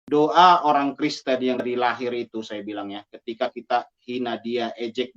Doa orang Kristen yang dari lahir itu saya bilang ya, ketika kita hina dia, ejek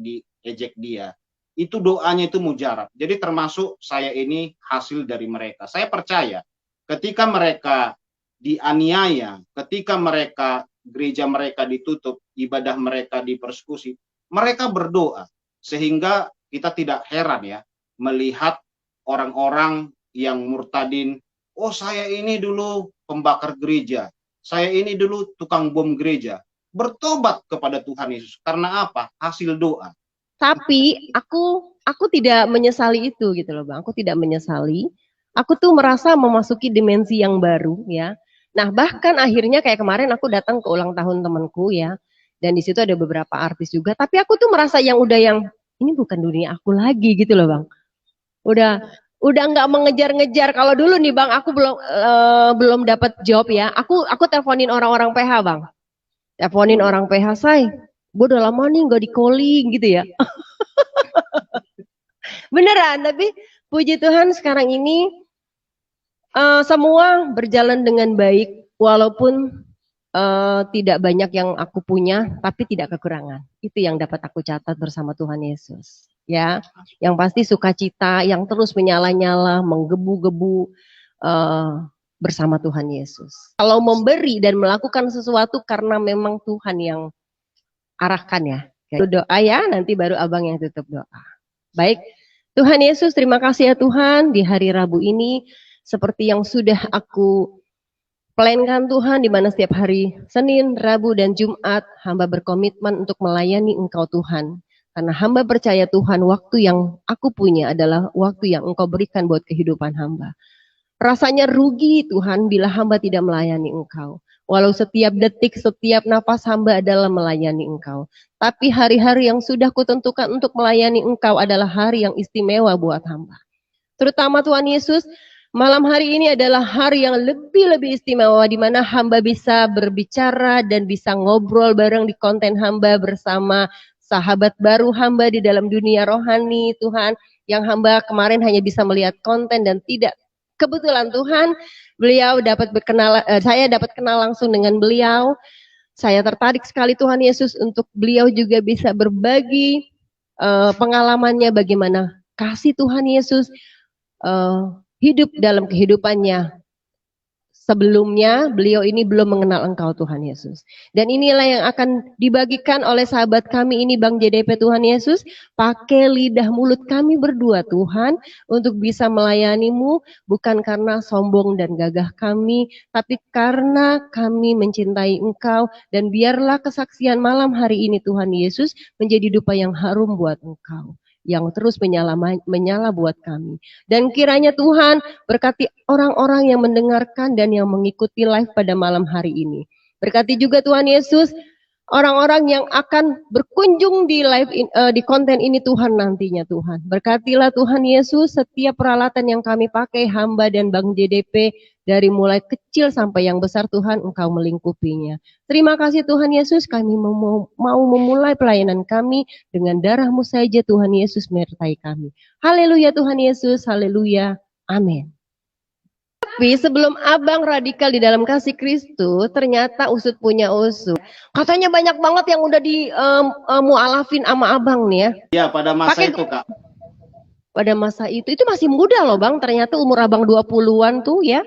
dia, itu doanya itu mujarab. Jadi termasuk saya ini hasil dari mereka. Saya percaya ketika mereka dianiaya, ketika mereka gereja mereka ditutup, ibadah mereka dipersekusi, mereka berdoa sehingga kita tidak heran ya melihat orang-orang yang murtadin, oh saya ini dulu pembakar gereja, saya ini dulu tukang bom gereja, bertobat kepada Tuhan Yesus. Karena apa? Hasil doa. Tapi aku tidak menyesali itu gitu loh Bang. Aku tidak menyesali. Aku tuh merasa memasuki dimensi yang baru ya. Nah, bahkan akhirnya kayak kemarin aku datang ke ulang tahun temanku ya. Dan di situ ada beberapa artis juga, tapi aku tuh merasa yang udah yang ini bukan dunia aku lagi gitu loh Bang. Udah nggak mengejar-ngejar. Kalau dulu nih Bang, aku belum dapat job ya. Aku teleponin orang-orang PH Bang. Teleponin orang PH, say, gue udah lama nih nggak di calling gitu ya. Beneran, tapi puji Tuhan sekarang ini semua berjalan dengan baik, walaupun tidak banyak yang aku punya, tapi tidak kekurangan. Itu yang dapat aku catat bersama Tuhan Yesus. Ya, yang pasti sukacita yang terus menyala-nyala, menggebu-gebu bersama Tuhan Yesus. Kalau memberi dan melakukan sesuatu karena memang Tuhan yang arahkan ya. Doa ya, nanti baru abang yang tutup doa. Baik, Tuhan Yesus, terima kasih ya Tuhan di hari Rabu ini seperti yang sudah aku plankan Tuhan, di mana setiap hari Senin, Rabu, dan Jumat hamba berkomitmen untuk melayani Engkau Tuhan. Karena hamba percaya Tuhan, waktu yang aku punya adalah waktu yang Engkau berikan buat kehidupan hamba. Rasanya rugi Tuhan bila hamba tidak melayani Engkau. Walau setiap detik, setiap nafas hamba adalah melayani Engkau. Tapi hari-hari yang sudah kutentukan untuk melayani Engkau adalah hari yang istimewa buat hamba. Terutama Tuhan Yesus, malam hari ini adalah hari yang lebih-lebih istimewa di mana hamba bisa berbicara dan bisa ngobrol bareng di konten hamba bersama sahabat baru hamba di dalam dunia rohani Tuhan, yang hamba kemarin hanya bisa melihat konten dan tidak kebetulan Tuhan beliau dapat saya dapat kenal langsung dengan beliau. Saya tertarik sekali Tuhan Yesus untuk beliau juga bisa berbagi pengalamannya bagaimana kasih Tuhan Yesus hidup dalam kehidupannya. Sebelumnya beliau ini belum mengenal Engkau Tuhan Yesus. Dan inilah yang akan dibagikan oleh sahabat kami ini Bang JDP Tuhan Yesus. Pakai lidah mulut kami berdua Tuhan untuk bisa melayani-Mu bukan karena sombong dan gagah kami, tapi karena kami mencintai Engkau, dan biarlah kesaksian malam hari ini Tuhan Yesus menjadi dupa yang harum buat Engkau, yang terus menyala buat kami. Dan kiranya Tuhan berkati orang-orang yang mendengarkan dan yang mengikuti live pada malam hari ini. Berkati juga Tuhan Yesus orang-orang yang akan berkunjung di di konten ini Tuhan nantinya Tuhan. Berkatilah Tuhan Yesus setiap peralatan yang kami pakai, hamba dan Bang JDP, dari mulai kecil sampai yang besar Tuhan Engkau melingkupinya. Terima kasih Tuhan Yesus, kami mau memulai pelayanan kami dengan darah-Mu saja Tuhan Yesus menyertai kami. Haleluya Tuhan Yesus, haleluya, amin. Tapi sebelum abang radikal di dalam kasih Kristus, ternyata usut punya usut. Katanya banyak banget yang udah di mualafin sama abang nih ya. Ya, pada masa itu Kak. Pada masa itu masih muda loh Bang, ternyata umur abang 20-an tuh ya.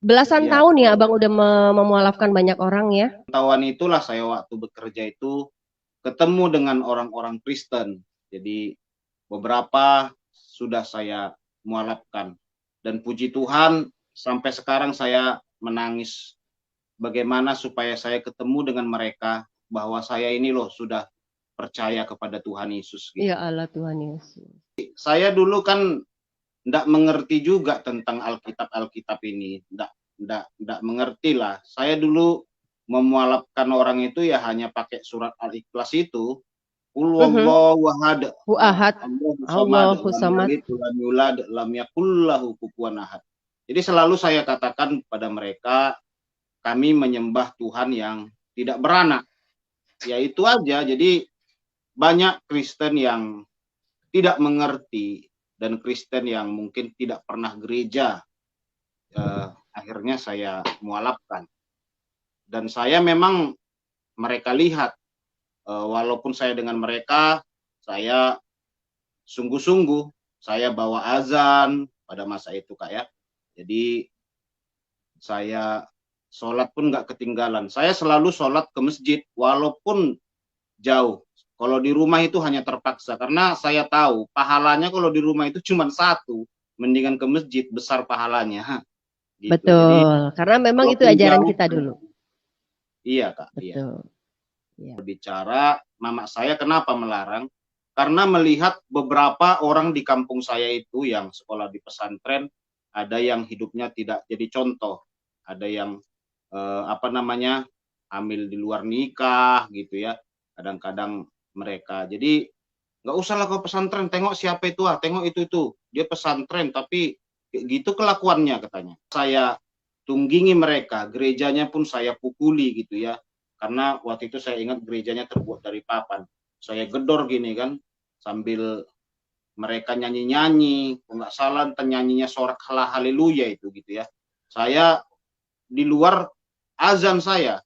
Belasan tahun ya abang udah memualafkan banyak orang ya. Tahun itulah saya waktu bekerja itu ketemu dengan orang-orang Kristen. Jadi beberapa sudah saya mualafkan. Dan puji Tuhan sampai sekarang saya menangis bagaimana supaya saya ketemu dengan mereka bahwa saya ini loh sudah percaya kepada Tuhan Yesus. Gitu. Ya Allah Tuhan Yesus. Saya dulu kan tidak mengerti juga tentang Alkitab ini, tidak mengerti lah. Saya dulu memualafkan orang itu ya hanya pakai surat Al-Ikhlas itu. Allahu ahad, Allahu samad, lam yulad, lam yakul lahu kufuwan ahad. Jadi selalu saya katakan pada mereka, kami menyembah Tuhan yang tidak beranak. Ya itu aja. Jadi banyak Kristen yang tidak mengerti dan Kristen yang mungkin tidak pernah gereja. Akhirnya saya mualafkan. Dan saya memang mereka lihat, walaupun saya dengan mereka, saya sungguh-sungguh, saya bawa azan pada masa itu Kak ya. Jadi saya sholat pun nggak ketinggalan. Saya selalu sholat ke masjid walaupun jauh. Kalau di rumah itu hanya terpaksa karena saya tahu pahalanya kalau di rumah itu cuma satu, mendingan ke masjid besar pahalanya gitu. Jadi Betul, karena memang itu walaupun ajaran jauh, kita dulu. iya Kak, iya. Betul. Ya. Berbicara, mama saya kenapa melarang? Karena melihat beberapa orang di kampung saya itu yang sekolah di pesantren, ada yang hidupnya tidak jadi contoh, ada yang apa namanya hamil di luar nikah gitu ya, kadang-kadang mereka. Jadi nggak usahlah ke pesantren, tengok siapa itu tengok itu dia pesantren tapi gitu kelakuannya katanya. Saya tunggingi mereka, gerejanya pun saya pukuli gitu ya, karena waktu itu saya ingat gerejanya terbuat dari papan. Saya gedor gini kan, sambil mereka nyanyi-nyanyi, nggak salah nyanyinya sorak haleluya itu gitu ya. Saya di luar azan saya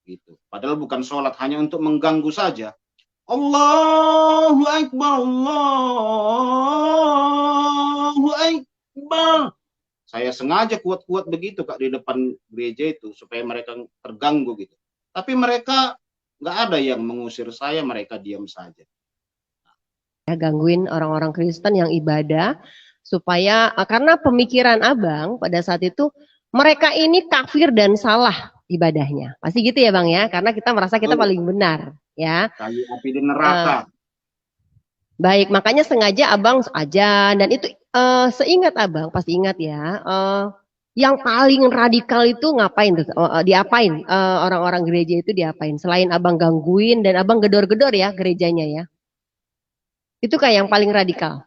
gitu. Padahal bukan sholat, hanya untuk mengganggu saja. Allahu Akbar, Allahu Akbar. Saya sengaja kuat-kuat begitu Kak di depan gereja itu supaya mereka terganggu gitu. Tapi mereka nggak ada yang mengusir saya, mereka diam saja. Ya, gangguin orang-orang Kristen yang ibadah supaya karena pemikiran Abang pada saat itu mereka ini kafir dan salah ibadahnya. Pasti gitu ya Bang ya, karena kita merasa kita Betul. paling benar ya. Kayu api di Eh, neraka. Baik, makanya sengaja Abang ajan dan itu seingat Abang, pasti ingat ya. Yang paling radikal itu ngapain tuh? Diapain? Orang-orang gereja itu diapain? Selain Abang gangguin dan Abang gedor-gedor ya gerejanya ya. Itu kayak yang paling radikal.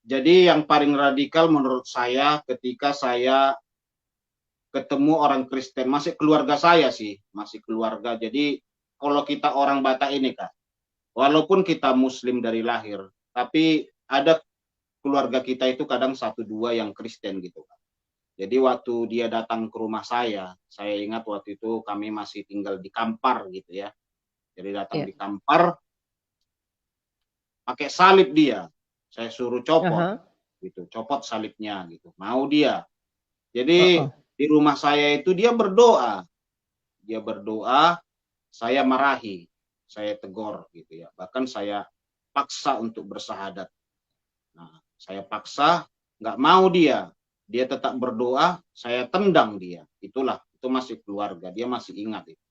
Jadi yang paling radikal menurut saya ketika saya ketemu orang Kristen, masih keluarga saya sih, masih keluarga. Jadi kalau kita orang Batak ini Kak, walaupun kita Muslim dari lahir, tapi ada keluarga kita itu kadang satu dua yang Kristen gitu Kak. Jadi waktu dia datang ke rumah saya ingat waktu itu kami masih tinggal di Kampar gitu ya. Jadi datang Ya. di Kampar, pakai salib dia. Saya suruh copot Aha. gitu, copot salibnya gitu. Mau dia. Jadi Uh-uh. di rumah saya itu dia berdoa. Dia berdoa, saya marahi, saya tegur gitu ya. Bahkan saya paksa untuk bersahadat. Nah, saya paksa, nggak mau dia. Dia tetap berdoa, saya tendang dia. Itulah, itu masih keluarga. Dia masih ingat itu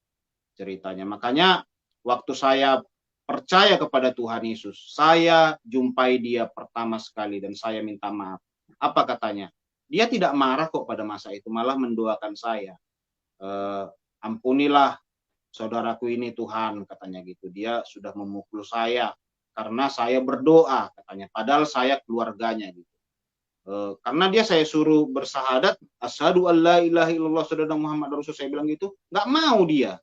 ceritanya. Makanya waktu saya percaya kepada Tuhan Yesus, saya jumpai dia pertama sekali dan saya minta maaf. Apa katanya? Dia tidak marah kok pada masa itu, malah mendoakan saya. Ampunilah saudaraku ini Tuhan, katanya gitu. Dia sudah memukul saya karena saya berdoa, katanya. Padahal saya keluarganya gitu. Karena dia saya suruh bersahadat, asyhadu alla ilaha illallah saudara Muhammad Rasul, saya bilang gitu, nggak mau dia.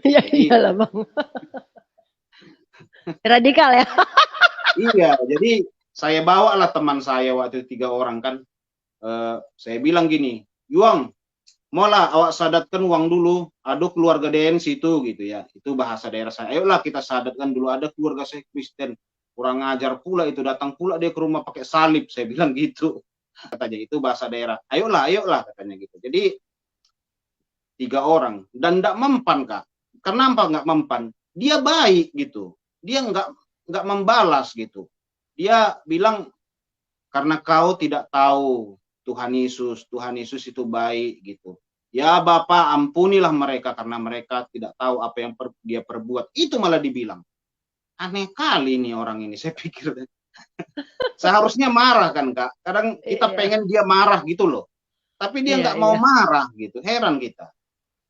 Iya, Jadi iyalah Bang. Radikal ya. iya, jadi saya bawa lah teman saya waktu itu 3 orang kan. Saya bilang gini, Yuang, mola awak sadatkan uang dulu, aduh keluarga DN situ gitu ya. Itu bahasa daerah saya. Ayolah kita sadatkan dulu, ada keluarga saya Kristen. Kurang ajar pula itu, datang pula dia ke rumah pakai salib, saya bilang gitu. Katanya itu bahasa daerah. Ayolah katanya gitu. Jadi 3 orang dan tidak mempan Kak. Kenapa nggak mempan? Dia baik gitu. Dia nggak membalas gitu. Dia bilang karena kau tidak tahu Tuhan Yesus itu baik gitu. Ya Bapak ampunilah mereka karena mereka tidak tahu apa yang dia perbuat. Itu malah dibilang. Aneh kali nih orang ini, saya pikir. Seharusnya marah kan Kak. Kadang kita Iya, pengen dia marah gitu loh. Tapi dia iya, nggak mau iya. marah gitu. Heran kita.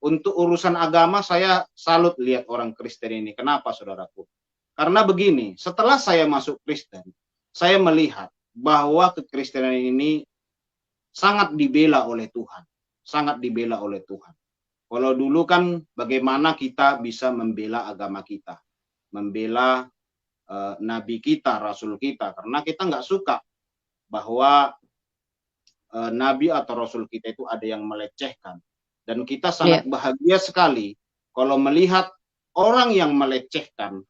Untuk urusan agama saya salut lihat orang Kristen ini. Kenapa saudaraku? Karena begini, setelah saya masuk Kristen, saya melihat bahwa kekristenan ini sangat dibela oleh Tuhan. Sangat dibela oleh Tuhan. Kalau dulu kan bagaimana kita bisa membela agama kita. Membela nabi kita, rasul kita. Karena kita nggak suka bahwa nabi atau rasul kita itu ada yang melecehkan. Dan kita sangat bahagia sekali kalau melihat orang yang melecehkan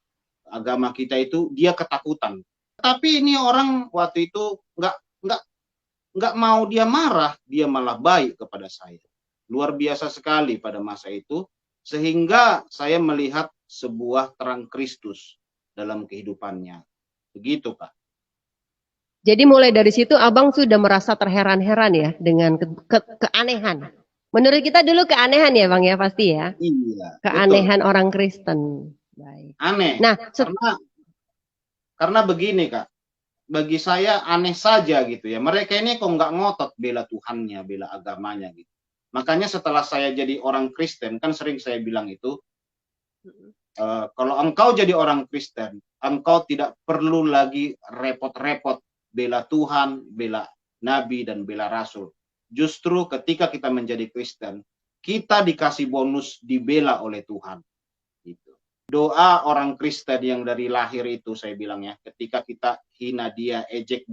agama kita itu dia ketakutan. Tapi ini orang waktu itu nggak mau dia marah, dia malah baik kepada saya. Luar biasa sekali pada masa itu, sehingga saya melihat sebuah terang Kristus dalam kehidupannya. Begitu, Kak. Jadi mulai dari situ abang sudah merasa terheran-heran ya dengan keanehan. Menurut kita dulu keanehan ya bang ya pasti ya. Iya. Keanehan betul. orang Kristen. Baik. Aneh. Nah, karena begini Kak, bagi saya aneh saja gitu ya. Mereka ini kok nggak ngotot bela Tuhannya, bela agamanya gitu. Makanya setelah saya jadi orang Kristen, kan sering saya bilang itu, kalau engkau jadi orang Kristen, engkau tidak perlu lagi repot-repot bela Tuhan, bela Nabi, dan bela Rasul. Justru ketika kita menjadi Kristen, kita dikasih bonus dibela oleh Tuhan. Gitu. Doa orang Kristen yang dari lahir itu, saya bilang ya, ketika kita hina dia, ejek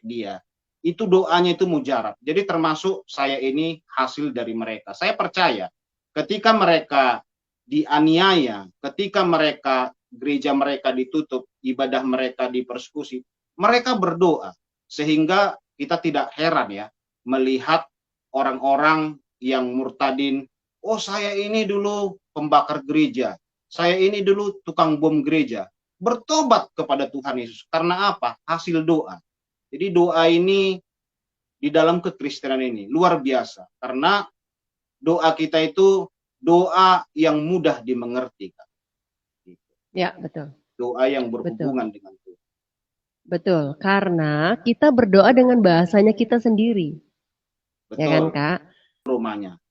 dia, itu doanya itu mujarab. Jadi termasuk saya ini hasil dari mereka. Saya percaya ketika mereka dianiaya, ketika gereja mereka ditutup, ibadah mereka dipersekusi, mereka berdoa, sehingga kita tidak heran ya melihat orang-orang yang murtadin, oh saya ini dulu pembakar gereja, saya ini dulu tukang bom gereja, bertobat kepada Tuhan Yesus. Karena apa? Hasil doa. Jadi doa ini di dalam kekristenan ini luar biasa, karena doa kita itu doa yang mudah dimengerti. Ya, betul. Doa yang berhubungan dengan Tuhan. Betul, karena kita berdoa dengan bahasanya kita sendiri. Betul. Ya kan, Kak? Rumahnya.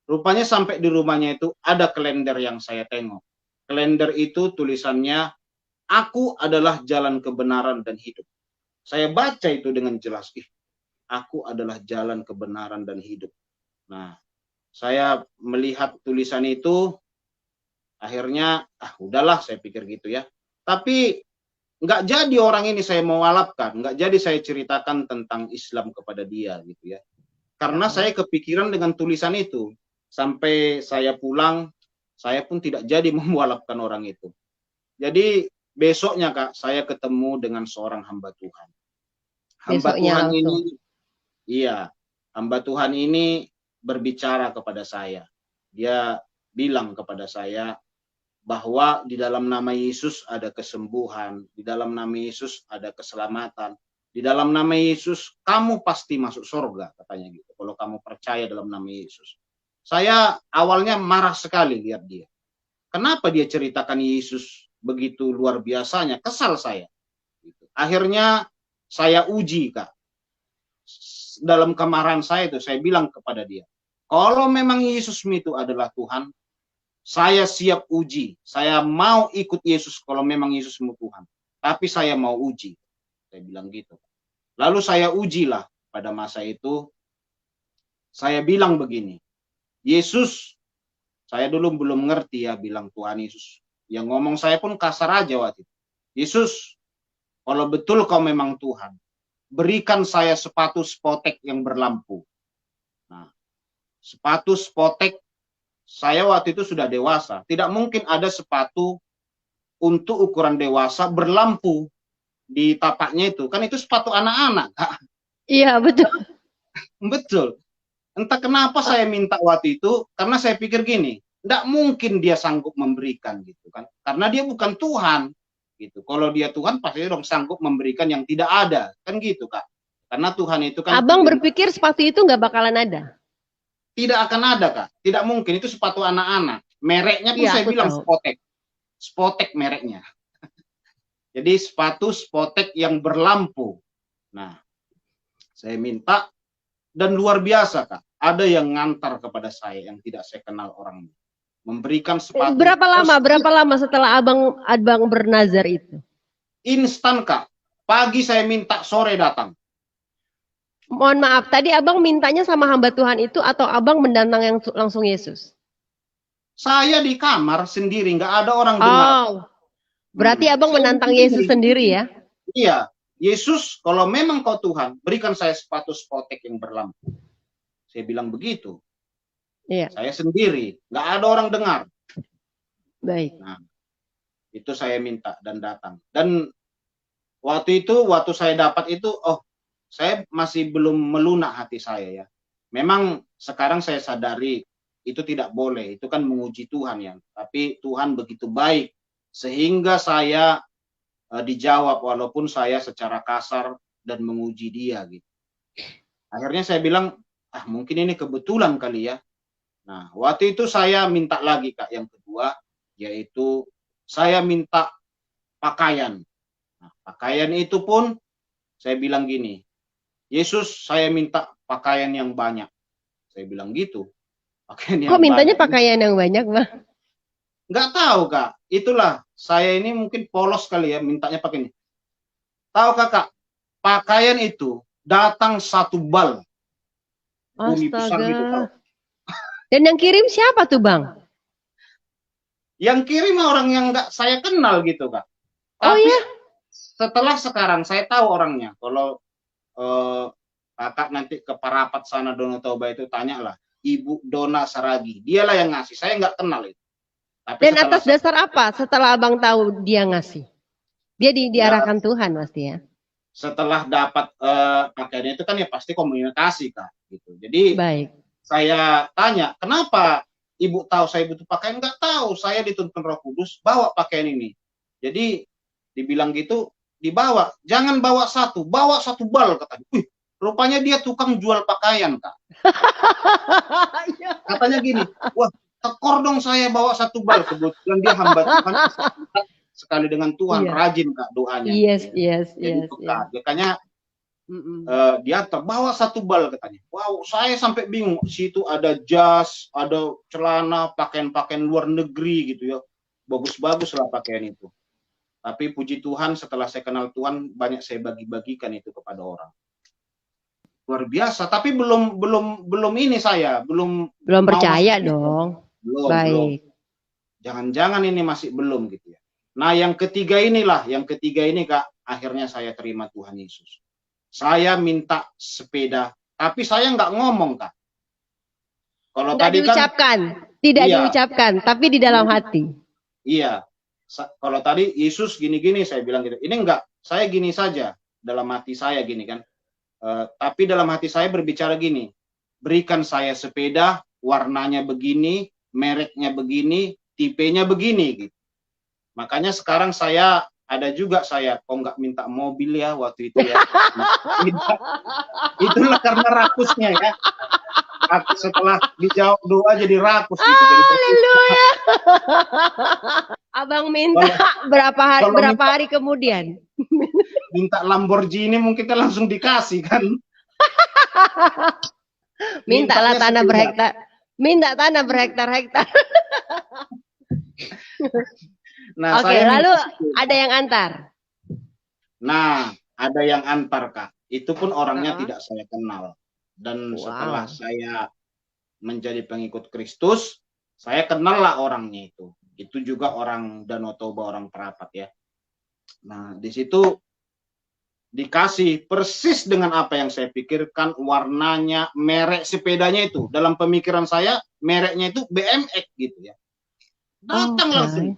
Rupanya sampai di rumahnya itu ada kalender yang saya tengok. Kalender itu tulisannya, aku adalah jalan kebenaran dan hidup. Saya baca itu dengan jelas. Aku adalah jalan kebenaran dan hidup. Nah, saya melihat tulisan itu, akhirnya, udahlah saya pikir gitu ya. Tapi nggak jadi orang ini saya mau walapkan, nggak jadi saya ceritakan tentang Islam kepada dia gitu ya. Karena saya kepikiran dengan tulisan itu. Sampai saya pulang, saya pun tidak jadi memualafkan orang itu. Jadi besoknya Kak, saya ketemu dengan seorang hamba Tuhan. Hamba Tuhan ini, iya, hamba Tuhan ini berbicara kepada saya. Dia bilang kepada saya bahwa di dalam nama Yesus ada kesembuhan, di dalam nama Yesus ada keselamatan, di dalam nama Yesus kamu pasti masuk surga, katanya gitu, kalau kamu percaya dalam nama Yesus. Saya awalnya marah sekali lihat dia. Kenapa dia ceritakan Yesus begitu luar biasanya? Kesal saya. Akhirnya saya uji Kak. Dalam kemarahan saya itu saya bilang kepada dia, kalau memang Yesus itu adalah Tuhan, saya siap uji. Saya mau ikut Yesus kalau memang Yesusmu Tuhan. Tapi saya mau uji. Saya bilang gitu. Lalu saya ujilah pada masa itu. Saya bilang begini. Yesus, saya dulu belum ngerti ya bilang Tuhan Yesus. Yang ngomong saya pun kasar aja waktu itu. Yesus, kalau betul kau memang Tuhan, berikan saya sepatu spotek yang berlampu. Nah, sepatu spotek, saya waktu itu sudah dewasa. Tidak mungkin ada sepatu untuk ukuran dewasa berlampu di tapaknya itu. Kan itu sepatu anak-anak. Iya, betul. Betul. Entah kenapa saya minta waktu itu, karena saya pikir gini, tidak mungkin dia sanggup memberikan gitu kan. Karena dia bukan Tuhan. Gitu. Kalau dia Tuhan pasti dong sanggup memberikan yang tidak ada. Kan gitu Kak. Karena Tuhan itu kan... Abang berpikir sepatu itu nggak bakalan ada? Tidak akan ada Kak, tidak mungkin, itu sepatu anak-anak. Mereknya pun saya bilang tahu. Spotek mereknya. Jadi sepatu spotek yang berlampu. Nah, saya minta, dan luar biasa Kak, ada yang ngantar kepada saya yang tidak saya kenal orangnya. Memberikan sepatu. Berapa lama setelah abang bernazar itu? Instan Kak, pagi saya minta, sore datang. Mohon maaf, tadi abang mintanya sama hamba Tuhan itu atau abang mendatang yang langsung Yesus? Saya di kamar sendiri, nggak ada orang dengar. Berarti abang menantang Yesus sendiri ya? Iya, Yesus kalau memang kau Tuhan, berikan saya sepatu spotek yang berlampu. Saya bilang begitu. Iya. Saya sendiri, nggak ada orang dengar. Baik. Nah, itu saya minta dan datang. Dan waktu itu, waktu saya dapat itu, oh, saya masih belum melunak hati saya ya. Memang sekarang saya sadari itu tidak boleh, itu kan menguji Tuhan ya. Tapi Tuhan begitu baik sehingga saya dijawab walaupun saya secara kasar dan menguji dia gitu. Akhirnya saya bilang, ah mungkin ini kebetulan kali ya. Nah, waktu itu saya minta lagi Kak yang kedua, yaitu saya minta pakaian. Nah, pakaian itu pun saya bilang gini, Yesus saya minta pakaian yang banyak. Saya bilang gitu, pakaian Kok yang mintanya banyak. pakaian yang banyak, Bang? Nggak tahu Kak, itulah saya ini mungkin polos kali ya mintanya pakai ini. Tahu Kak, pakaian itu datang satu bal. Bumi besar gitu tahu. Astaga. Dan yang kirim siapa tuh, Bang? Yang kirim orang yang nggak saya kenal gitu Kak. Oh Tapi ya? setelah sekarang saya tahu orangnya. Kalau kakak nanti ke Parapat sana Danau Toba itu tanyalah Ibu Dona Saragi. Dialah yang ngasih. Saya nggak kenal itu. Tapi Dan setelah atas dasar apa setelah Abang tahu dia ngasih? Dia ya diarahkan Tuhan pasti ya. setelah dapat pakaiannya itu kan ya pasti komunikasi Kak gitu. Jadi Baik. saya tanya, kenapa Ibu tahu saya butuh pakaian? Nggak tahu, saya dituntun Roh Kudus bawa pakaian ini. Jadi dibilang gitu, dibawa. Jangan bawa satu bal katanya. Rupanya dia tukang jual pakaian Kak. Katanya gini, wah tekor dong saya bawa satu bal. Kebetulan dia hamba Tuhan sekali dengan Tuhan, Iya. rajin Kak doanya. Yes, Gitu. yes, Jadi yes, peka. yes. Makanya dia terbawa satu bal katanya. Wow, saya sampai bingung. Situ ada jas, ada celana, pakaian-pakaian luar negeri gitu ya. Bagus-bagus lah pakaian itu. Tapi puji Tuhan setelah saya kenal Tuhan banyak saya bagi-bagikan itu kepada orang. Luar biasa, tapi belum ini saya, belum percaya dong. belum. Jangan-jangan ini masih belum gitu ya. Nah, yang ketiga ini Kak, akhirnya saya terima Tuhan Yesus. Saya minta sepeda, tapi saya nggak ngomong Kak. Kalau nggak tadi diucapkan, tidak diucapkan, tapi di dalam hati. Iya. Kalau tadi Yesus gini-gini, saya bilang gitu. Ini enggak, saya gini saja dalam hati saya gini kan. Tapi dalam hati saya berbicara gini, berikan saya sepeda, warnanya begini, mereknya begini, tipenya begini gitu. Makanya sekarang saya ada juga saya kok nggak minta mobil ya waktu itu ya. Itulah karena rakusnya ya. Setelah dijawab doa jadi rakus gitu. Haleluya. Abang minta berapa hari kemudian? Minta Lamborghini mungkin kan langsung dikasih kan. Mintalah tanah berhektar. Minta tanah berhektar-hektar. Nah, oke, lalu ada yang antar. Nah, ada yang antar Kak. Itu pun orangnya tidak saya kenal. Dan setelah saya menjadi pengikut Kristus, saya kenal lah orangnya itu. Itu juga orang Danau Toba, orang Parapat ya. Nah, di situ dikasih persis dengan apa yang saya pikirkan, warnanya, merek sepedanya itu. Dalam pemikiran saya, mereknya itu BMX gitu ya. Datang langsung.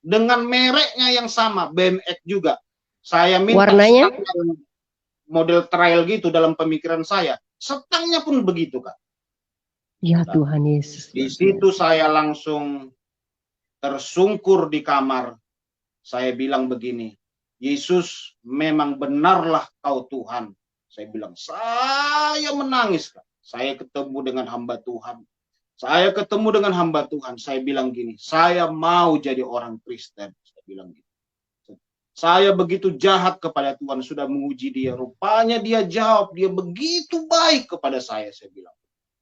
Dengan mereknya yang sama, BMX juga. Saya minta warnanya model trail gitu dalam pemikiran saya. Setangnya pun begitu Kak. Ya Tuhan Yesus. Di situ saya langsung tersungkur di kamar. Saya bilang begini, Yesus memang benarlah kau Tuhan. Saya bilang, saya menangis Kak. Saya ketemu dengan hamba Tuhan. Saya ketemu dengan hamba Tuhan. Saya bilang gini, saya mau jadi orang Kristen. Saya bilang gitu. Saya begitu jahat kepada Tuhan, sudah menguji dia. Rupanya dia jawab, dia begitu baik kepada saya bilang.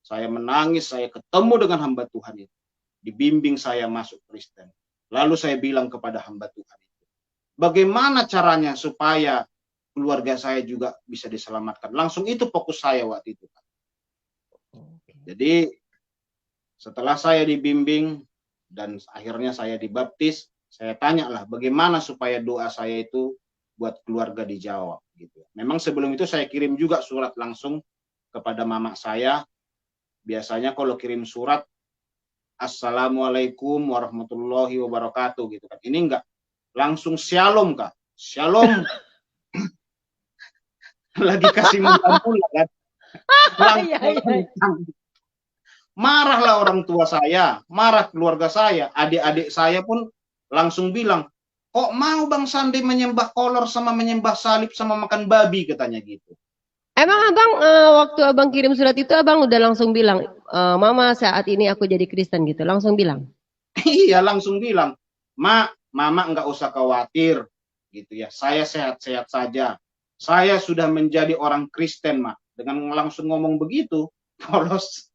Saya menangis, saya ketemu dengan hamba Tuhan itu. Dibimbing saya masuk Kristen. Lalu saya bilang kepada hamba Tuhan itu, bagaimana caranya supaya keluarga saya juga bisa diselamatkan. Langsung itu fokus saya waktu itu. Jadi setelah saya dibimbing dan akhirnya saya dibaptis, saya tanyalah bagaimana supaya doa saya itu buat keluarga dijawab gitu. Memang sebelum itu saya kirim juga surat langsung kepada mama saya biasanya kalau kirim surat, Assalamualaikum warahmatullahi wabarakatuh gitu kan. Ini enggak, langsung shalom Kak. Shalom. Lagi kasih mula-mula kan. Iya, iya. Marahlah orang tua saya, marah keluarga saya, adik-adik saya pun langsung bilang, kok mau Bang Sandi menyembah kolor sama menyembah salib sama makan babi, katanya gitu. Emang abang waktu abang kirim surat itu abang udah langsung bilang, Mama saat ini aku jadi Kristen gitu, langsung bilang. Iya, langsung bilang, Mama nggak usah khawatir gitu ya, saya sehat-sehat saja, saya sudah menjadi orang Kristen, Mak. Dengan langsung ngomong begitu, polos.